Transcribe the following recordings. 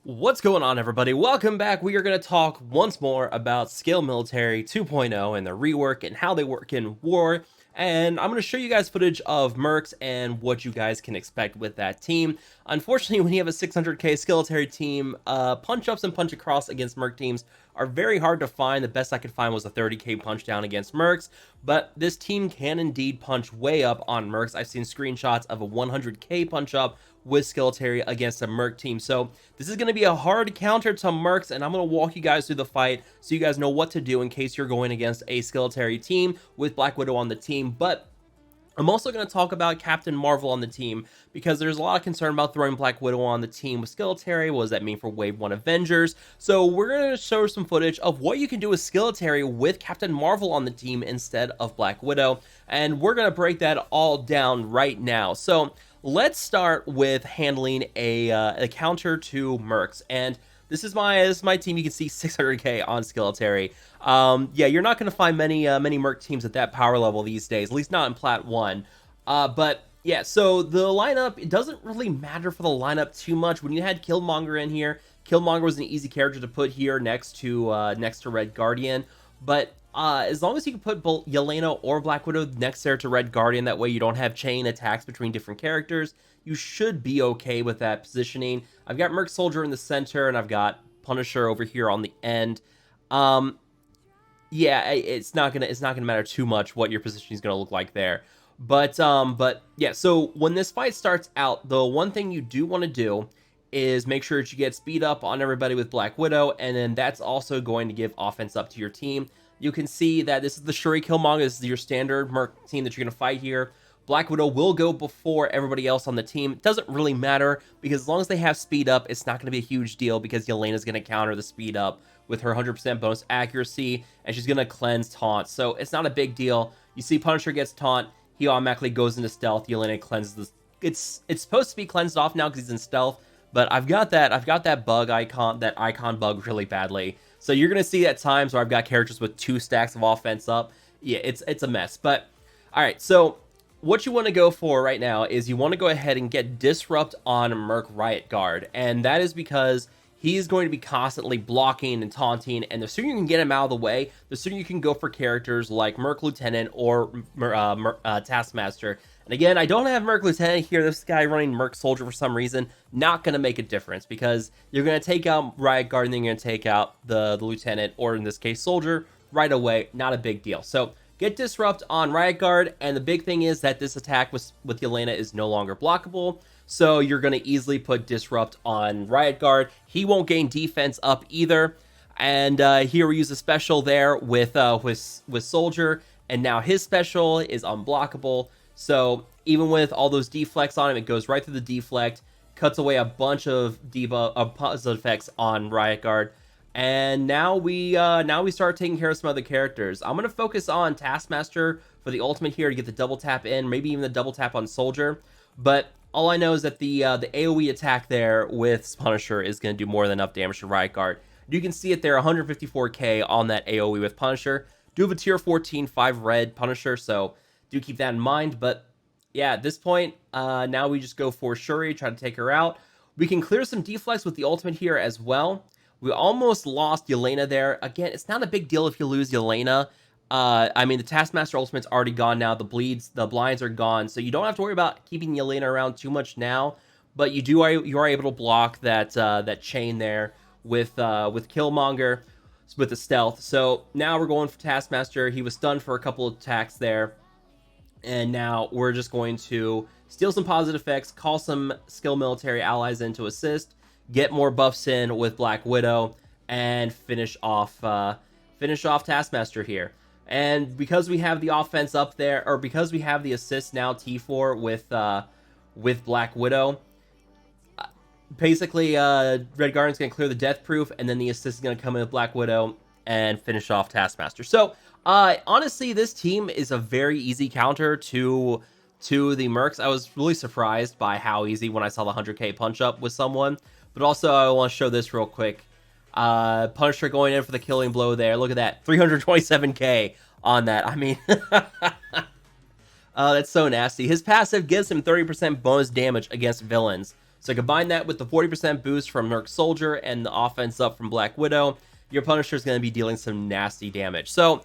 What's going on, everybody? Welcome back. We are going to talk once more about Skilitary 2.0 and the rework and how they work in war. And I'm going to show you guys footage of Mercs and what you guys can expect with that team. Unfortunately, when you have a 600k Skilitary team, punch-ups and punch-across against Merc teams are very hard to find. The best I could find was a 30k punch-down against Mercs, but this team can indeed punch way up on Mercs. I've seen screenshots of a 100k punch-up with Skilitary against a Merc team. So this is going to be a hard counter to Mercs, and I'm going to walk you guys through the fight so you guys know what to do in case you're going against a Skilitary team with Black Widow on the team. But I'm also going to talk about Captain Marvel on the team because there's a lot of concern about throwing Black Widow on the team with Skilitary. What does that mean for Wave 1 Avengers? So we're going to show some footage of what you can do with Skilitary with Captain Marvel on the team instead of Black Widow, and we're going to break that all down right now. So let's start with handling a counter to Mercs, and this is my team. You can see 600k on Skilitary. Yeah, you're not going to find many Merc teams at that power level these days, at least not in Plat 1. But yeah, so the lineup, it doesn't really matter for the lineup too much. When you had Killmonger in here, Killmonger was an easy character to put here next to Red Guardian. But as long as you can put both Yelena or Black Widow next there to Red Guardian, that way you don't have chain attacks between different characters, you should be okay with that positioning. I've got Merc Soldier in the center, and I've got Punisher over here on the end. Yeah, it's not gonna matter too much what your position is gonna look like there. But yeah, so when this fight starts out, the one thing you do want to do is make sure that you get speed up on everybody with Black Widow, and then that's also going to give offense up to your team. You can see that this is the Shuri Killmonger. This is your standard Merc team that you're going to fight here. Black Widow will go before everybody else on the team. It doesn't really matter because as long as they have speed up, it's not going to be a huge deal because Yelena's going to counter the speed up with her 100% bonus accuracy, and she's going to cleanse taunt. So it's not a big deal. You see Punisher gets taunt, he automatically goes into stealth. Yelena cleanses this. It's supposed to be cleansed off now because he's in stealth, but I've got that bug icon, that icon bug really badly. So you're gonna see at times where I've got characters with 2 stacks of offense up. Yeah, it's a mess. But all right, so what you want to go for right now is you want to go ahead and get Disrupt on Merc Riot Guard, and that is because he's going to be constantly blocking and taunting, and the sooner you can get him out of the way, the sooner you can go for characters like Merc Lieutenant or Taskmaster. And again, I don't have Merc Lieutenant here. This guy running Merc Soldier for some reason, not going to make a difference because you're going to take out Riot Guard and then you're going to take out the Lieutenant, or in this case, Soldier, right away. Not a big deal. So get Disrupt on Riot Guard, and the big thing is that this attack with Yelena is no longer blockable. So you're going to easily put Disrupt on Riot Guard. He won't gain defense up either. And here we use a special there with Soldier, and now his special is unblockable. So even with all those deflects on him, it goes right through the deflect, cuts away a bunch of positive effects on Riot Guard. And now we start taking care of some other characters. I'm going to focus on Taskmaster for the ultimate here to get the double tap in, maybe even the double tap on Soldier. But all I know is that the AoE attack there with Punisher is going to do more than enough damage to Riot Guard. You can see it there, 154k on that AoE with Punisher. Do have a tier 14 5 red Punisher, so do keep that in mind. But yeah, at this point, now we just go for Shuri, try to take her out. We can clear some deflects with the ultimate here as well. We almost lost Yelena there. Again, it's not a big deal if you lose Yelena. I mean, the Taskmaster ultimate's already gone now. The blinds are gone, so you don't have to worry about keeping Yelena around too much now. But you are able to block that chain there with Killmonger with the stealth. So now we're going for Taskmaster. He was stunned for a couple of attacks there, and now we're just going to steal some positive effects, call some skill military allies in to assist, get more buffs in with Black Widow, and finish off Taskmaster here. And because we have the offense up there, or because we have the assist now T4 with Black Widow, basically Red Guardian's going to clear the death proof, and then the assist is going to come in with Black Widow and finish off Taskmaster. So honestly, this team is a very easy counter to the Mercs. I was really surprised by how easy when I saw the 100k punch up with someone. But also, I want to show this real quick. Punisher going in for the killing blow there. Look at that, 327k on that. I mean, that's so nasty. His passive gives him 30% bonus damage against villains. So combine that with the 40% boost from Merc Soldier and the offense up from Black Widow, your Punisher is going to be dealing some nasty damage. So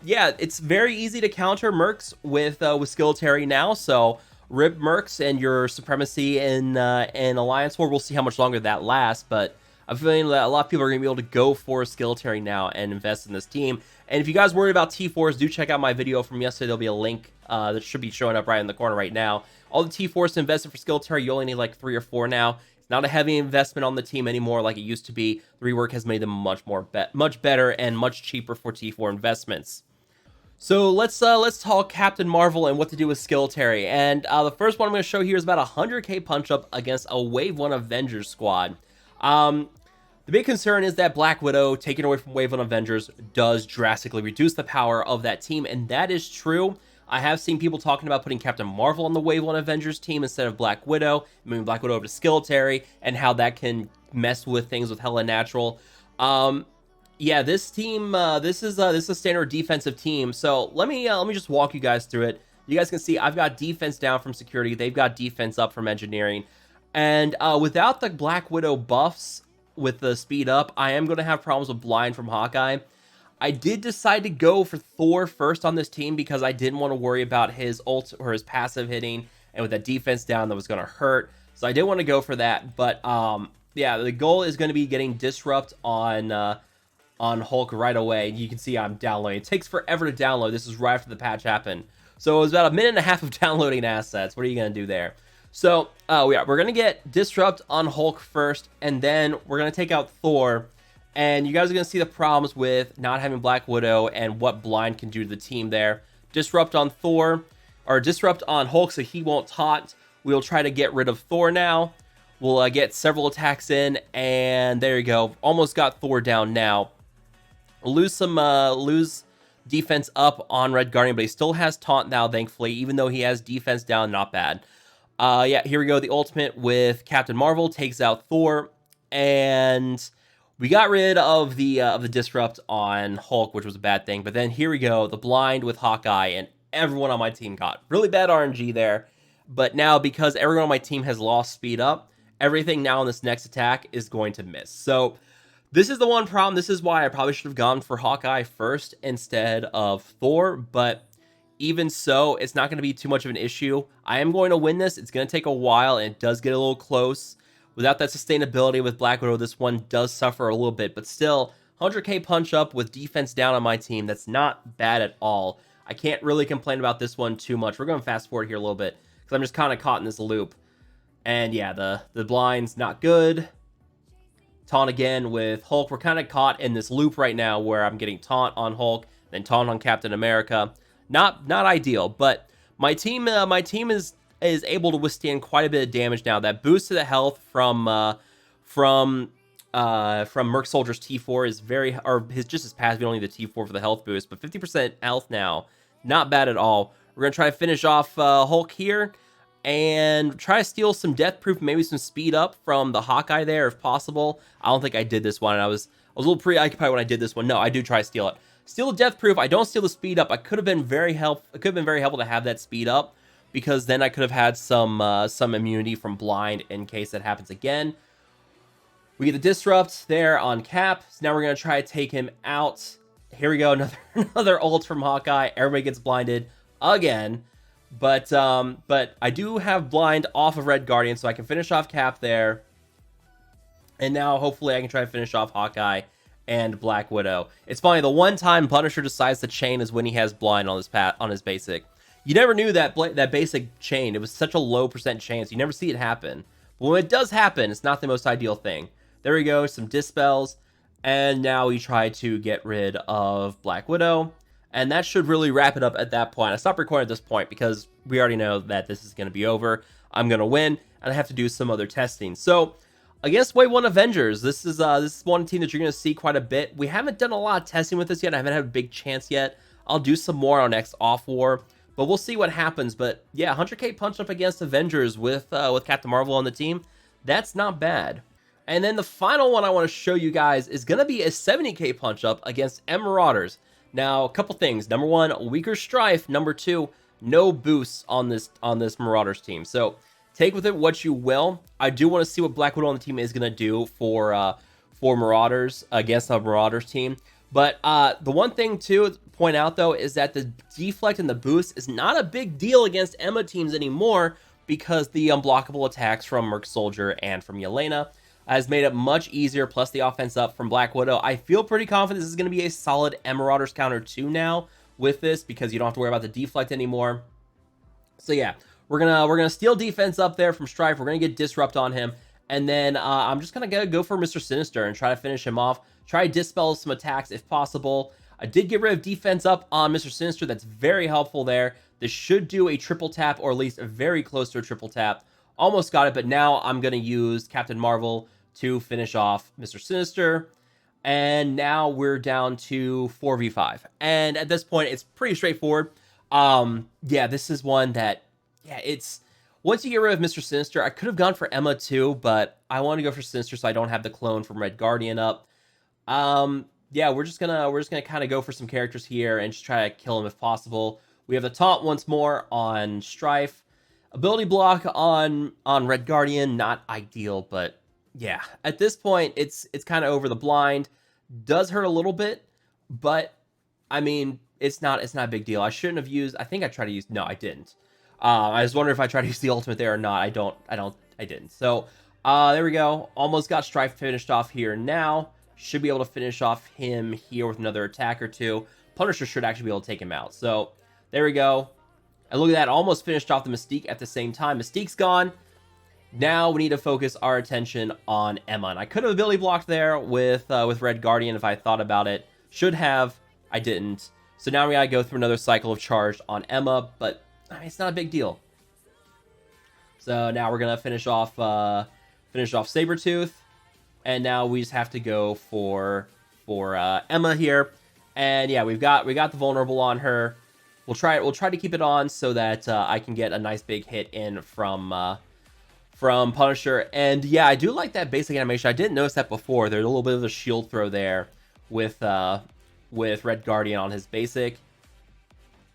yeah, it's very easy to counter Mercs with Skilitary now. So rip Mercs and your supremacy in Alliance War. We'll see how much longer that lasts, but I'm feeling that a lot of people are going to be able to go for Skilitary now and invest in this team. And if you guys worry about T4s, do check out my video from yesterday. There'll be a link that should be showing up right in the corner right now. All the T4s to invest in for Skilitary, you only need like 3 or 4 now. It's not a heavy investment on the team anymore like it used to be. The rework has made them much better and much cheaper for T4 investments. So let's talk Captain Marvel and what to do with Skilitary. And the first one I'm going to show here is about a 100k punch up against a Wave 1 Avengers squad. The big concern is that Black Widow, taken away from Wave 1 Avengers, does drastically reduce the power of that team, and that is true. I have seen people talking about putting Captain Marvel on the Wave 1 Avengers team instead of Black Widow, moving Black Widow over to Skilitary, and how that can mess with things with Hella Natural. Yeah, this team, this is a standard defensive team. So let me just walk you guys through it. You guys can see I've got defense down from security. They've got defense up from engineering. And without the Black Widow buffs with the speed up, I am going to have problems with blind from Hawkeye. I did decide to go for Thor first on this team because I didn't want to worry about his ult or his passive hitting, and with that defense down, that was going to hurt. So I didn't want to go for that. But yeah, the goal is going to be getting disrupt on Hulk right away. You can see I'm downloading. It takes forever to download. This is right after the patch happened. So it was about a minute and a half of downloading assets. What are you going to do there? So we're going to get disrupt on Hulk first, and then we're going to take out Thor. And you guys are going to see the problems with not having Black Widow and what blind can do to the team there. Disrupt on Thor, or disrupt on Hulk so he won't taunt. We'll try to get rid of Thor now. We'll get several attacks in, and there you go. Almost got Thor down now. Lose defense up on Red Guardian, but he still has taunt now, thankfully, even though he has defense down, not bad. Yeah, here we go. The ultimate with Captain Marvel takes out Thor, and we got rid of the disrupt on Hulk, which was a bad thing. But then here we go, the blind with Hawkeye, and everyone on my team got really bad RNG there. But now, because everyone on my team has lost speed up, everything now in this next attack is going to miss. So this is the one problem. This is why I probably should have gone for Hawkeye first instead of Thor. But even so, it's not going to be too much of an issue. I am going to win this. It's going to take a while, and it does get a little close. Without that sustainability with Black Widow, this one does suffer a little bit. But still, 100k punch up with defense down on my team. That's not bad at all. I can't really complain about this one too much. We're going to fast forward here a little bit because I'm just kind of caught in this loop. And yeah, the blind's not good. Taunt again with Hulk. We're kind of caught in this loop right now where I'm getting taunt on Hulk, then taunt on Captain America. Not ideal, but my team is able to withstand quite a bit of damage now. That boost to the health from Merc Soldier's T4 is very, or his passive. You don't need the T4 for the health boost, but 50% health now, not bad at all. We're gonna try to finish off Hulk here and try to steal some death proof, maybe some speed up from the Hawkeye there if possible. I don't think I did this one, and I was a little preoccupied when I did this one. No, I do try to steal it. Steal the death proof. I don't steal the speed up. I could have been very helpful. It could have been very helpful to have that speed up, because then I could have had some immunity from blind in case that happens again. We get the disrupt there on Cap. So now we're gonna try to take him out. Here we go, another ult from Hawkeye. Everybody gets blinded again, but I do have blind off of Red Guardian, so I can finish off Cap there. And now hopefully I can try to finish off Hawkeye and Black Widow. It's funny, the one time Punisher decides to chain is when he has blind on his basic. You never knew that basic chain. It was such a low percent chance. You never see it happen. But when it does happen, it's not the most ideal thing. There we go, some dispels. And now we try to get rid of Black Widow. And that should really wrap it up at that point. I stopped recording at this point because we already know that this is going to be over. I'm going to win, and I have to do some other testing. So, against Wave 1 Avengers, this is one team that you're going to see quite a bit. We haven't done a lot of testing with this yet. I haven't had a big chance yet. I'll do some more on next Off War. But we'll see what happens. But yeah, 100k punch up against Avengers with Captain Marvel on the team. That's not bad. And then the final one I want to show you guys is going to be a 70k punch up against Marauders. Now, a couple things. Number one, weaker Strife. Number two, no boosts on this Marauders team. So take with it what you will. I do want to see what Black Widow on the team is going to do for Marauders against the Marauders team. But the one thing to point out, though, is that the deflect and the boost is not a big deal against Emma teams anymore, because the unblockable attacks from Merc Soldier and from Yelena has made it much easier, plus the offense up from Black Widow. I feel pretty confident this is going to be a solid Marauders counter 2 now with this, because you don't have to worry about the deflect anymore. So yeah, we're gonna steal defense up there from Strife. We're gonna get disrupt on him, and then I'm just gonna go for Mr. Sinister and try to finish him off. Try to dispel some attacks if possible. I did get rid of defense up on Mr. Sinister. That's very helpful there. This should do a triple tap, or at least very close to a triple tap. Almost got it, but now I'm gonna use Captain Marvel to finish off Mr. Sinister. And now we're down to 4v5. And at this point, it's pretty straightforward. Yeah, this is one that, yeah, it's, once you get rid of Mr. Sinister, I could have gone for Emma too, but I want to go for Sinister so I don't have the clone from Red Guardian up. Yeah, we're just gonna kind of go for some characters here and just try to kill him if possible. We have the taunt once more on Strife. Ability block on Red Guardian, not ideal, but yeah, at this point, it's kind of over the blind. Does hurt a little bit, but I mean, it's not a big deal. I shouldn't have used, I think I tried to use, no, I didn't. I was wondering if I tried to use the ultimate there or not. I didn't. So, there we go. Almost got Strife finished off here now. Should be able to finish off him here with another attack or two. Punisher should actually be able to take him out. So, there we go. And look at that, almost finished off the Mystique at the same time. Mystique's gone. Now we need to focus our attention on Emma. And I could have ability blocked there with Red Guardian if I thought about it. Should have. I didn't. So now we gotta go through another cycle of charge on Emma, but I mean, it's not a big deal. So now we're gonna finish off Sabretooth, and now we just have to go for Emma here. And yeah, we got the vulnerable on her. We'll try to keep it on so that I can get a nice big hit in from Punisher. And yeah, I do like that basic animation. I didn't notice that before. There's a little bit of a shield throw there with Red Guardian on his basic.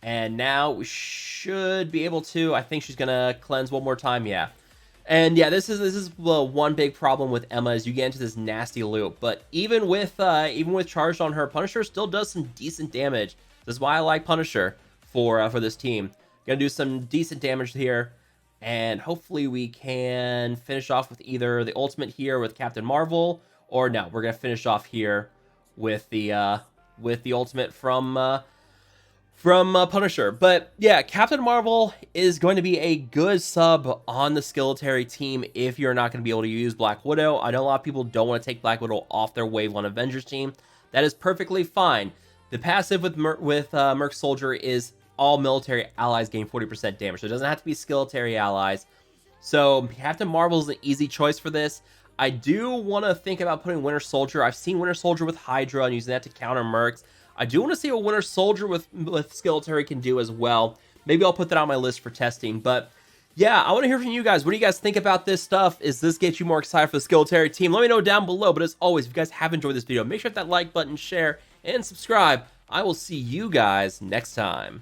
And now we should be able to, I think she's gonna cleanse one more time, yeah. And yeah, this is one big problem with Emma, is you get into this nasty loop. But even with charged on her, Punisher still does some decent damage. This is why I like Punisher for this team. Gonna do some decent damage here, and hopefully we can finish off with either the ultimate here with Captain Marvel, or no, we're gonna finish off here with the ultimate from Punisher. But yeah, Captain Marvel is going to be a good sub on the Skilitary team if you're not going to be able to use Black Widow. I know a lot of people don't want to take Black Widow off their Wave 1 Avengers team. That is perfectly fine. The passive with Merc Soldier is all military allies gain 40% damage, so it doesn't have to be Skilitary allies. So Captain Marvel is an easy choice for this. I do want to think about putting Winter Soldier. I've seen Winter Soldier with Hydra and using that to counter Mercs. I do want to see what Winter Soldier with Skilitary can do as well. Maybe I'll put that on my list for testing. But yeah, I want to hear from you guys. What do you guys think about this stuff? Is this get you more excited for the Skilitary team? Let me know down below. But as always, if you guys have enjoyed this video, make sure to hit that like button, share, and subscribe. I will see you guys next time.